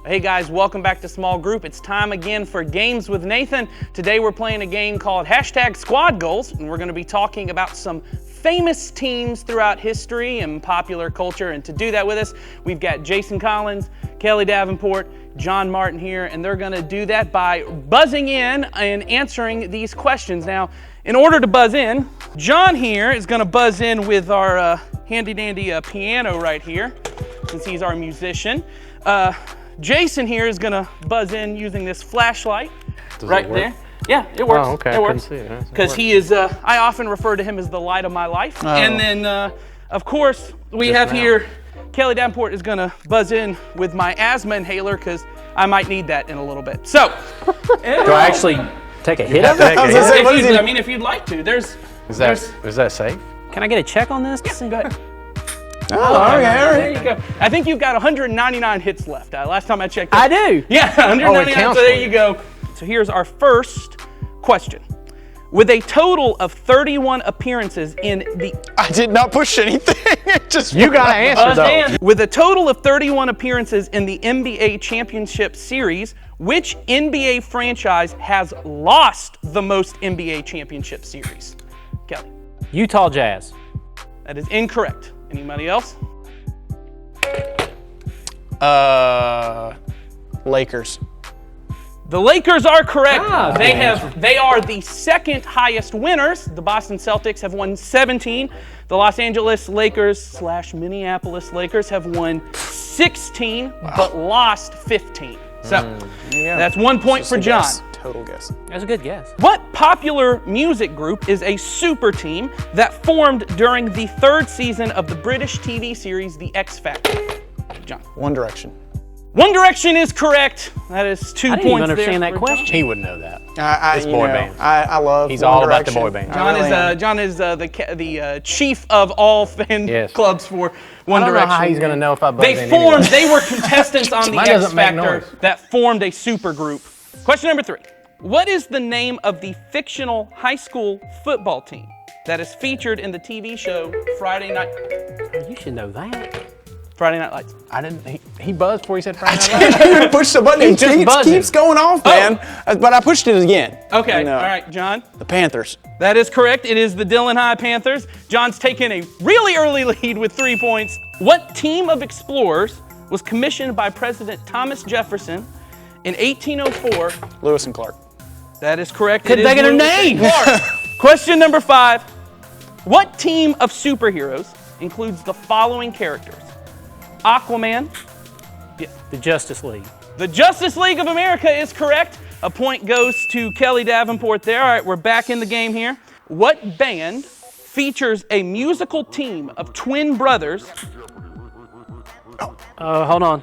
Hey guys, welcome back to Small Group. It's time again for Games with Nathan. Today we're playing a game called #Squad Goals, and we're going to be talking about some famous teams throughout history and popular culture. And to do that with us, we've got Jason Collins, Kelly Davenport, John Martin here, and they're going to do that by buzzing in and answering these questions. Now, in order to buzz in, John here is going to buzz in with our handy-dandy piano right here, since he's our musician. Jason here is gonna buzz in using this flashlight right there. Yeah, it works. Oh, okay. It works. Because he is, I often refer to him as the light of my life. Oh. And then, of course, we have here, Kelly Davenport is gonna buzz in with my asthma inhaler because I might need that in a little bit. So, do I actually take a hit of it? If you'd like to, Is that safe? Can I get a check on this? Yeah, go ahead. Oh, okay, all right. There you go. I think you've got 199 hits left. Last time I checked. I do. Yeah, 199. So there you go. So here's our first question. With a total of 31 appearances in the... I did not push anything. You got to answer those. With a total of 31 appearances in the NBA Championship Series, which NBA franchise has lost the most NBA Championship Series? Kelly. Utah Jazz. That is incorrect. Anybody else? Lakers. The Lakers are correct. Ah, They are the second highest winners. The Boston Celtics have won 17. The Los Angeles Lakers / Minneapolis Lakers have won 16, but lost 15. So that's 1 point for John. Total guess. That's a good guess. What popular music group is a super team that formed during the third season of the British TV series The X Factor? John. One Direction. One Direction is correct. That is 2 points there. I didn't even understand that question. He would know that. It's boy band. I love. He's One all about Direction. the boy band. John is the chief of all fan clubs for One I don't Direction. know how he's going to know if I buzz in They anyway. were contestants on the Mine X doesn't make Factor noise. that formed a super group. Question number 3. What is the name of the fictional high school football team that is featured in the TV show Friday Night You should know that. Lights? I didn't. He buzzed before he said Friday Night Lights. I didn't push the button. It just buzzing. keeps going off, man. But I pushed it again. Okay, And, all right, John. The Panthers. That is correct. It is the Dillon High Panthers. John's taken a really early lead with 3 points. What team of explorers was commissioned by President Thomas Jefferson in 1804? Lewis and Clark. That is correct. Couldn't think of their name. Question number 5. What team of superheroes includes the following characters? Aquaman. Yeah. The Justice League. The Justice League of America is correct. A point goes to Kelly Davenport there. All right, we're back in the game here. What band features a musical team of twin brothers? Hold on.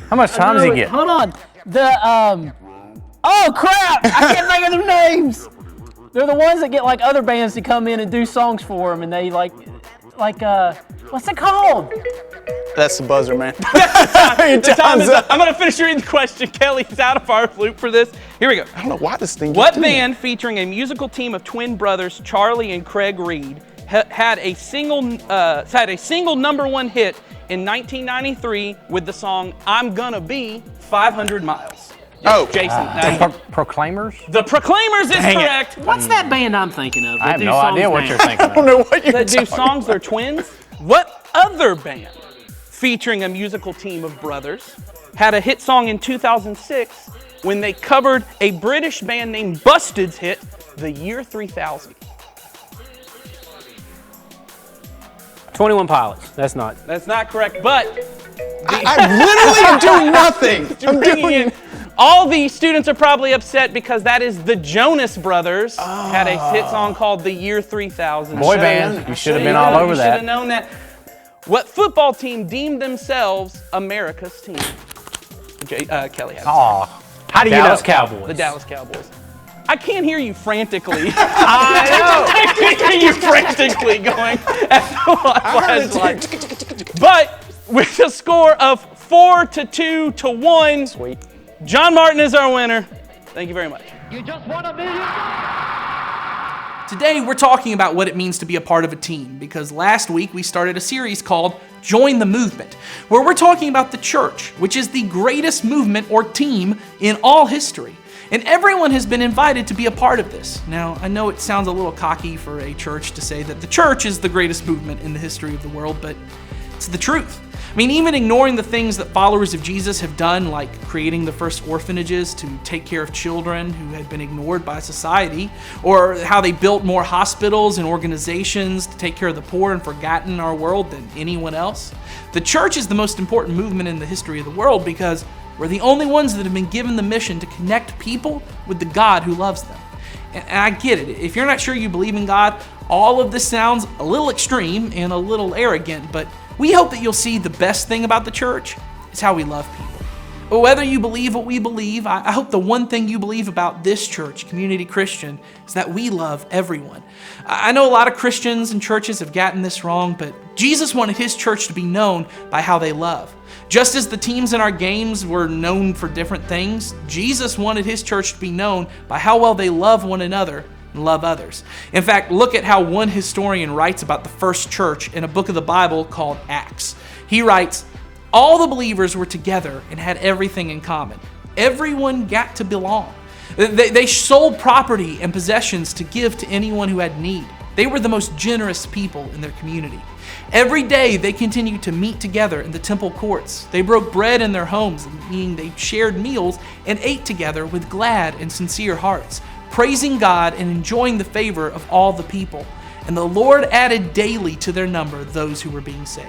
How much time does he get? Hold on. Oh crap! I can't think of their names. They're the ones that get like other bands to come in and do songs for them, and they what's it called? That's the buzzer, man. The time is up. I'm going to finish reading the question. Kelly's out of our loop for this. Here we go. I don't know why this thing. What band featuring a musical team of twin brothers Charlie and Craig Reed had a single #1 hit in 1993 with the song "I'm Gonna Be 500 Miles"? Oh, Jason. Proclaimers? The Proclaimers is correct. What's that band I'm thinking of? I have no idea what you're thinking I don't of. know what you're That do talking songs, they're twins. What other band featuring a musical team of brothers had a hit song in 2006 when they covered a British band named Busted's hit, The Year 3000? 21 Pilots. That's not correct, but I literally am doing nothing. I'm bringing doing. in, all the students are probably upset because that is the Jonas Brothers had a hit song called The Year 3000. Boy band. You should have been all over You should that. have known that. What football team deemed themselves America's team? Kelly had Aw. How do you Dallas know? Cowboys. the Dallas Cowboys. I can't hear you frantically. I know. I can't hear you frantically going at the flashlight. But with a score of 4-2 to 1, Sweet. John Martin is our winner. Thank you very much. You just won $1 million. Today, we're talking about what it means to be a part of a team, because last week we started a series called Join the Movement, where we're talking about the church, which is the greatest movement or team in all history. And everyone has been invited to be a part of this. Now, I know it sounds a little cocky for a church to say that the church is the greatest movement in the history of the world, but it's the truth. I mean, even ignoring the things that followers of Jesus have done, like creating the first orphanages to take care of children who had been ignored by society, or how they built more hospitals and organizations to take care of the poor and forgotten in our world than anyone else. The church is the most important movement in the history of the world because we're the only ones that have been given the mission to connect people with the God who loves them. And I get it. If you're not sure you believe in God, all of this sounds a little extreme and a little arrogant, but we hope that you'll see the best thing about the church is how we love people. But whether you believe what we believe, I hope the one thing you believe about this church, Community Christian, is that we love everyone. I know a lot of Christians and churches have gotten this wrong, but Jesus wanted his church to be known by how they love. Just as the teams in our games were known for different things, Jesus wanted his church to be known by how well they love one another and love others. In fact, look at how one historian writes about the first church in a book of the Bible called Acts. He writes, "All the believers were together and had everything in common. Everyone got to belong. They sold property and possessions to give to anyone who had need. They were the most generous people in their community. Every day they continued to meet together in the temple courts. They broke bread in their homes, meaning they shared meals and ate together with glad and sincere hearts, praising God and enjoying the favor of all the people. And the Lord added daily to their number those who were being saved."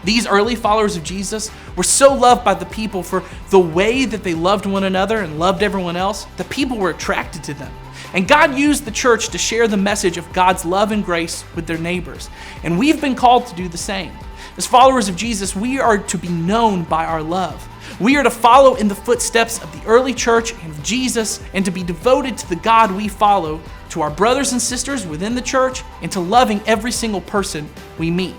These early followers of Jesus were so loved by the people for the way that they loved one another and loved everyone else, the people were attracted to them. And God used the church to share the message of God's love and grace with their neighbors. And we've been called to do the same. As followers of Jesus, we are to be known by our love. We are to follow in the footsteps of the early church and of Jesus, and to be devoted to the God we follow, to our brothers and sisters within the church, and to loving every single person we meet.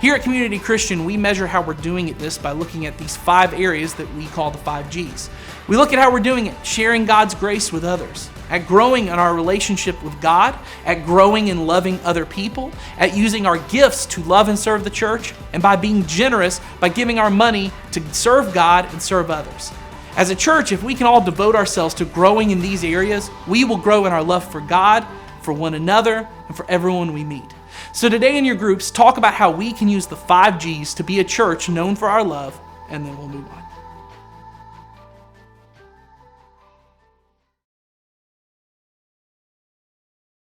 Here at Community Christian, we measure how we're doing at this by looking at these 5 areas that we call the 5 Gs. We look at how we're doing it, sharing God's grace with others, at growing in our relationship with God, at growing in loving other people, at using our gifts to love and serve the church, and by being generous by giving our money to serve God and serve others. As a church, if we can all devote ourselves to growing in these areas, we will grow in our love for God, for one another, and for everyone we meet. So today in your groups, talk about how we can use the 5 Gs to be a church known for our love, and then we'll move on.